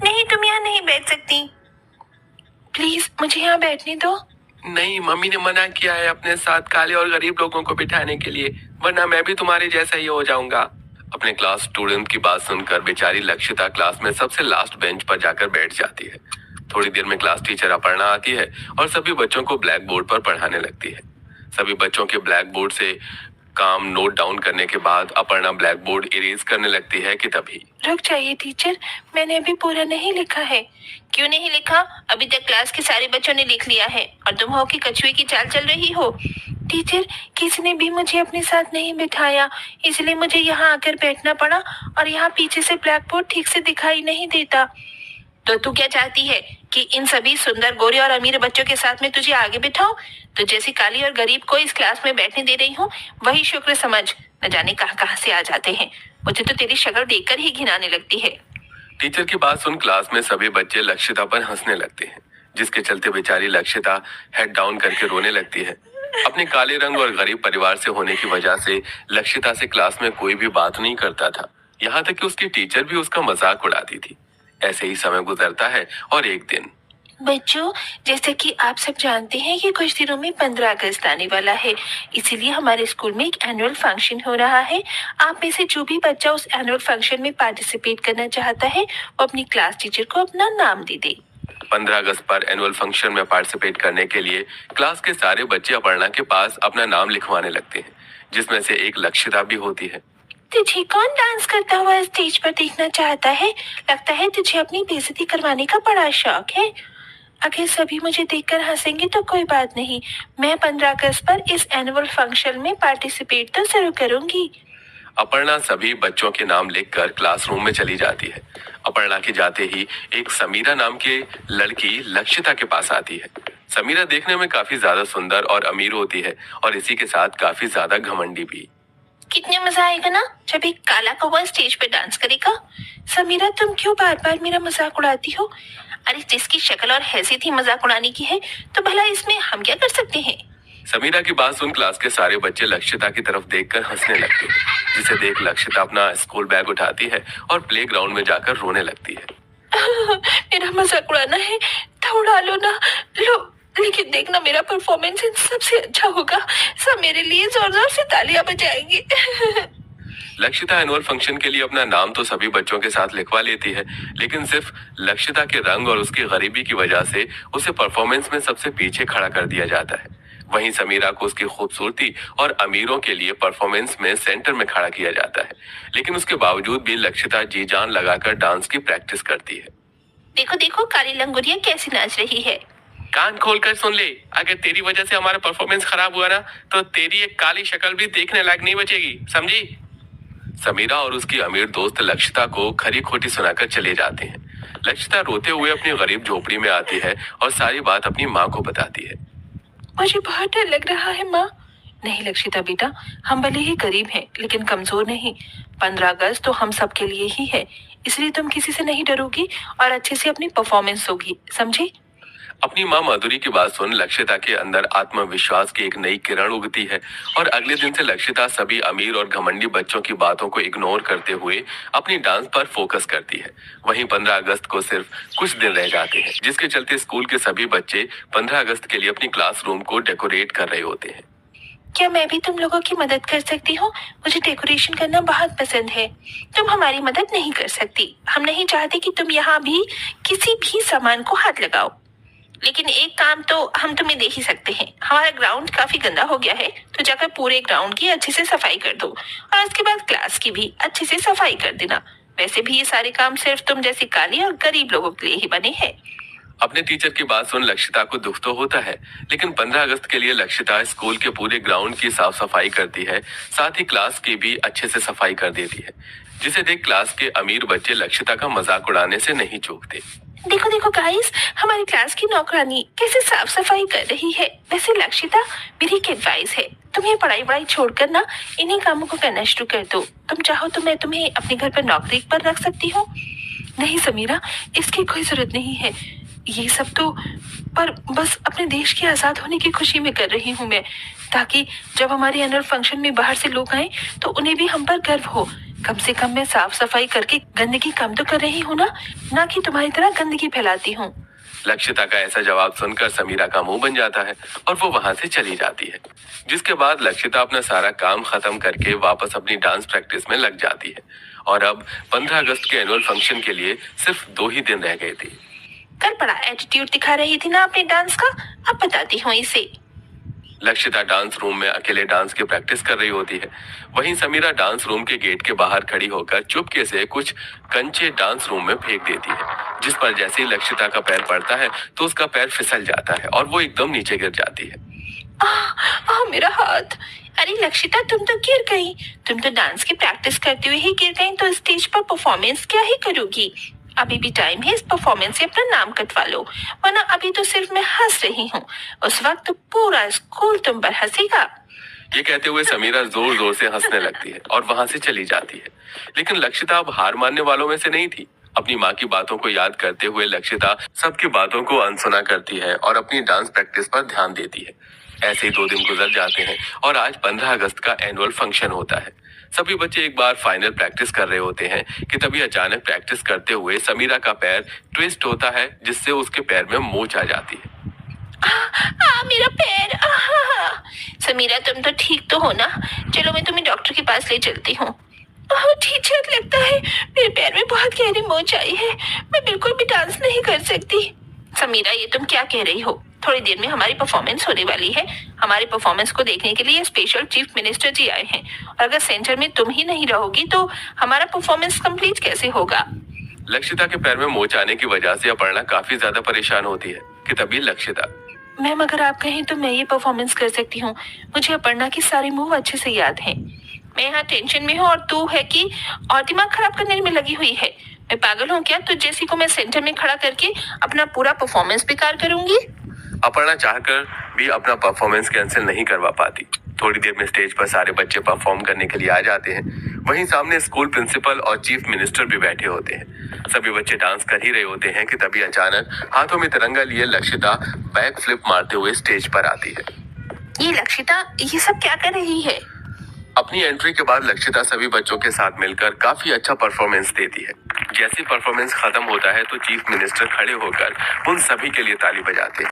नहीं, तुम यहाँ नहीं बैठ सकती। प्लीज मुझे यहाँ बैठने दो। नहीं, मम्मी ने मना किया है अपने साथ काले और गरीब लोगों को बिठाने के लिए, वरना मैं भी तुम्हारे जैसा ही हो जाऊंगा। अपने क्लास स्टूडेंट की बात सुनकर बेचारी लक्षिता क्लास में सबसे लास्ट बेंच पर जाकर बैठ जाती है। थोड़ी देर में क्लास टीचर अपर्णा आती है और सभी बच्चों को ब्लैक बोर्ड पर पढ़ाने लगती है। सभी बच्चों के ब्लैक बोर्ड से काम नोट डाउन करने के बाद अपर्णा ब्लैक बोर्ड इरेज करने लगती है कि तभी रुक जाइए टीचर, मैंने अभी पूरा नहीं लिखा है। क्यों नहीं लिखा? अभी तक क्लास के सारे बच्चों ने लिख लिया है और तुम हो कि कछुए की चाल चल रही हो। टीचर, किसी ने भी मुझे अपने साथ नहीं बिठाया, इसलिए मुझे यहाँ आकर बैठना पड़ा और यहाँ पीछे से ब्लैक बोर्ड ठीक से दिखाई नहीं देता। तो तू क्या चाहती है कि इन सभी सुंदर गोरे और अमीर बच्चों के साथ में तुझे आगे बिठाऊं? तो जैसी काली और गरीब को इस क्लास में बैठने दे रही हूँ, वही शुक्र समझ। न जाने कहाँ कहाँ से आ जाते हैं। मुझे तो तेरी शक्ल देखकर ही घिनाने लगती है। टीचर की बात सुन क्लास में सभी बच्चे लक्षिता पर हंसने लगते हैं, जिसके चलते बेचारी लक्षिता हेड डाउन करके रोने लगती है। अपने काले रंग और गरीब परिवार से होने की वजह से लक्षिता से क्लास में कोई भी बात नहीं करता था। यहाँ तक कि उसकी टीचर भी उसका मजाक उड़ाती थी। ऐसे ही समय गुजरता है और एक दिन बच्चों, जैसे कि आप सब जानते हैं कि कुछ दिनों में 15 अगस्त आने वाला है, इसीलिए हमारे स्कूल में एक एनुअल फंक्शन हो रहा है। आप में से जो भी बच्चा उस एनुअल फंक्शन में पार्टिसिपेट करना चाहता है, वो अपनी क्लास टीचर को अपना नाम दे दे। 15 अगस्त पर एनुअल फंक्शन में पार्टिसिपेट करने के लिए क्लास के सारे बच्चे अपर्णा के पास अपना नाम लिखवाने लगते हैं, जिसमें से एक लक्षिता भी होती है। तुझे कौन डांस करता हुआ स्टेज पर देखना चाहता है? लगता है तुझे अपनी बेइज्जती करवाने का बड़ा शौक है। अगर सभी मुझे देखकर हंसेंगे तो कोई बात नहीं, मैं 15 अगस्त पर इस एनुअल फंक्शन में पार्टिसिपेट तो जरूर करूंगी। अपर्णा सभी बच्चों के नाम लिखकर क्लासरूम में चली जाती है। अपर्णा के जाते ही एक समीरा नाम की लड़की लक्षिता के पास आती है। समीरा देखने में काफी ज्यादा सुंदर और अमीर होती है और इसी के साथ काफी ज्यादा घमंडी भी। कितने मजा आएगा ना जब एक काला कौवा स्टेज पे डांस करेगा। समीरा, तुम क्यों बार बार मेरा मजाक उड़ाती हो? अरे जिसकी शक्ल और हैसियत ही मजाक उड़ाने की है, तो भला इसमें हम क्या कर सकते हैं? समीरा की बात सुन क्लास के सारे बच्चे लक्षिता की तरफ देखकर हंसने लगते हैं, जिसे देख लक्षिता अपना स्कूल बैग उठाती है और प्लेग्राउंड में जाकर रोने लगती है। मेरा मजाक उड़ाना है तो उड़ा लो ना, लो, लेकिन देखना मेरा परफॉर्मेंस इन सबसे अच्छा होगा। सब मेरे लिए जोर जोर से तालियां बजाएंगे। लक्षिता एनुअल फंक्शन के लिए अपना नाम तो सभी बच्चों के साथ लिखवा लेती है, लेकिन सिर्फ लक्षिता के रंग और उसकी गरीबी की वजह से उसे परफॉर्मेंस में सबसे पीछे खड़ा कर दिया जाता है। वहीं समीरा को उसकी खूबसूरती और अमीरों के लिए परफॉर्मेंस में सेंटर में खड़ा किया जाता है, लेकिन उसके बावजूद भी लक्षिता जी जान लगाकर डांस की प्रैक्टिस करती है। देखो देखो काली लंगुरिया कैसी नाच रही है। कान खोलकर सुन ले, अगर तेरी वजह से हमारा परफॉर्मेंस खराब हुआ ना, तो तेरी एक काली शक्ल भी देखने लायक नहीं बचेगी, समझी? समीरा और उसकी अमीर दोस्त लक्षिता को खरी खोटी सुनाकर चले जाते हैं। लक्षिता रोते हुए अपनी गरीब झोपड़ी में आती है और सारी बात अपनी माँ को बताती है। मुझे बहुत डर लग रहा है माँ। नहीं लक्षिता बेटा, हम भले ही गरीब हैं लेकिन कमजोर नहीं। 15 अगस्त तो हम सबके लिए ही है, इसलिए तुम किसी से नहीं डरोगी और अच्छे से अपनी परफॉर्मेंस होगी, समझी? अपनी माँ माधुरी की बात सुन लक्षिता के अंदर आत्मविश्वास की एक नई किरण उगती है और अगले दिन से लक्षिता सभी अमीर और घमंडी बच्चों की बातों को इग्नोर करते हुए अपनी डांस पर फोकस करती है। वहीं 15 अगस्त को सिर्फ कुछ दिन रह जाते हैं, जिसके चलते स्कूल के सभी बच्चे 15 अगस्त के लिए अपनी क्लासरूम को डेकोरेट कर रहे होते हैं। क्या मैं भी तुम लोगों की मदद कर सकती हूँ? मुझे डेकोरेशन करना बहुत पसंद है। तुम हमारी मदद नहीं कर सकती। हम नहीं चाहते कि तुम यहाँ भी किसी भी सामान को हाथ लगाओ, लेकिन एक काम तो हम तुम्हें दे ही सकते हैं। हमारा ग्राउंड काफी गंदा हो गया है, तो जाकर पूरे ग्राउंड की अच्छे से सफाई कर दो और उसके बाद क्लास की भी अच्छे से सफाई कर देना। वैसे भी ये सारे काम सिर्फ तुम जैसी काली और गरीब लोगों के लिए ही बने हैं। अपने टीचर की बात सुन लक्षिता को दुख तो होता है, लेकिन 15 अगस्त के लिए लक्षिता स्कूल के पूरे ग्राउंड की साफ सफाई करती है, साथ ही क्लास की भी अच्छे से सफाई कर देती है, जिसे देख क्लास के अमीर बच्चे लक्षिता का मजाक उड़ाने से नहीं चूकते। देखो देखो गाइस, हमारी क्लास की नौकरानी कैसे साफ सफाई कर रही है। वैसे लक्षिता, मेरी एक एडवाइस है, तुम्हें पढ़ाई वढ़ाई छोड़कर ना इन्हीं कामों को करना शुरू कर दो। तुम चाहो तो मैं तुम्हें अपने घर पर नौकरी पर रख सकती हूँ। नहीं समीरा, इसकी कोई जरूरत नहीं है। ये सब तो पर बस अपने देश के आजाद होने की खुशी में कर रही हूँ मैं, ताकि जब हमारे एनुअल फंक्शन में बाहर से लोग आए तो उन्हें भी हम पर गर्व हो। कम से कम मैं साफ सफाई करके गंदगी कम तो कर रही हूँ ना कि तुम्हारी तरह गंदगी फैलाती हूँ। लक्षिता का ऐसा जवाब सुनकर समीरा का मुंह बन जाता है और वो वहां से चली जाती है। जिसके बाद लक्षिता अपना सारा काम खत्म करके वापस अपनी डांस प्रैक्टिस में लग जाती है। और अब 15 अगस्त के एनुअल फंक्शन के लिए सिर्फ 2 ही दिन रह गए थे। कल बड़ा एटीट्यूड दिखा रही थी ना अपने डांस का, अब बताती हूँ इसे। लक्षिता डांस रूम में अकेले डांस की प्रैक्टिस कर रही होती है। वहीं समीरा डांस रूम के गेट के बाहर खड़ी होकर चुपके से कुछ कंचे डांस रूम में फेंक देती है, जिस पर जैसे ही लक्षिता का पैर पड़ता है तो उसका पैर फिसल जाता है और वो एकदम नीचे गिर जाती है। मेरा हाथ। अरे लक्षिता, तुम तो गिर गई। तुम तो डांस की प्रैक्टिस करते हुए ही गिर गई, तो स्टेज पर परफॉर्मेंस क्या ही करोगी। अभी भी टाइम है इस परफॉर्मेंस से अपना नाम कटवा लो, वरना अभी तो सिर्फ मैं हंस रही हूँ, उस वक्त तो पूरा स्कूल तुम पर हंसेगा। ये कहते हुए समीरा जोर जोर से हंसने लगती है और वहां से चली जाती है। लेकिन लक्षिता अब हार मानने वालों में से नहीं थी। अपनी माँ की बातों को याद करते हुए लक्षिता सबकी बातों को अनसुना करती है और अपनी डांस प्रैक्टिस पर ध्यान देती है। ऐसे ही 2 दिन गुजर जाते हैं और आज 15 अगस्त का एनुअल फंक्शन होता है। सभी बच्चे एक बार फाइनल प्रैक्टिस कर रहे होते हैं कि तभी अचानक प्रैक्टिस करते हुए समीरा का पैर ट्विस्ट होता है, जिससे उसके पैर में मोच आ जाती है। मेरा पैर। समीरा, तुम तो ठीक तो हो ना? चलो मैं तुम्हें डॉक्टर के पास ले चलती हूँ। टीचर, लगता है मेरे पैर में बहुत गहरी मोच आई है, मैं बिल्कुल भी डांस नहीं कर सकती। समीरा, ये तुम क्या कह रही हो? थोड़ी देर में हमारी परफॉर्मेंस होने वाली है। हमारी परफॉर्मेंस को देखने के लिए स्पेशल चीफ मिनिस्टर जी आए हैं, और अगर सेंटर में तुम ही नहीं रहोगी तो हमारा परफॉर्मेंस कंप्लीट कैसे होगा? लक्षिता के पैर में मोच आने की वजह से अपर्णा काफी ज्यादा परेशान होती है कि तभी लक्षिता, मैम, अगर आप कहें तो मैं ये परफॉर्मेंस कर सकती हूँ। मुझे अपर्णा की सारी मूव अच्छे से याद है। मैं यहाँ टेंशन में हूँ और तू है कि और दिमाग खराब करने में लगी हुई है। मैं पागल हूँ क्या? तो जैसी को मैं सेंटर में खड़ा करके अपना पूरा परफॉर्मेंस बेकार करूंगी? अपर्णा चाहकर भी अपना परफॉर्मेंस कैंसिल नहीं करवा पाती। थोड़ी देर में स्टेज पर सारे बच्चे परफॉर्म करने के लिए आ जाते हैं। वहीं सामने स्कूल प्रिंसिपल और चीफ मिनिस्टर भी बैठे होते हैं। सभी बच्चे डांस कर ही रहे होते हैं कि तभी अचानक हाथों में तिरंगा लिए लक्षिता बैक फ्लिप मारते हुए स्टेज पर आती है। ये लक्षिता, ये सब क्या कर रही है? अपनी एंट्री के बाद लक्षिता सभी बच्चों के साथ मिलकर काफी अच्छा परफॉर्मेंस देती है। जैसे परफॉर्मेंस खत्म होता है तो चीफ मिनिस्टर खड़े होकर उन सभी के लिए ताली बजाते हैं।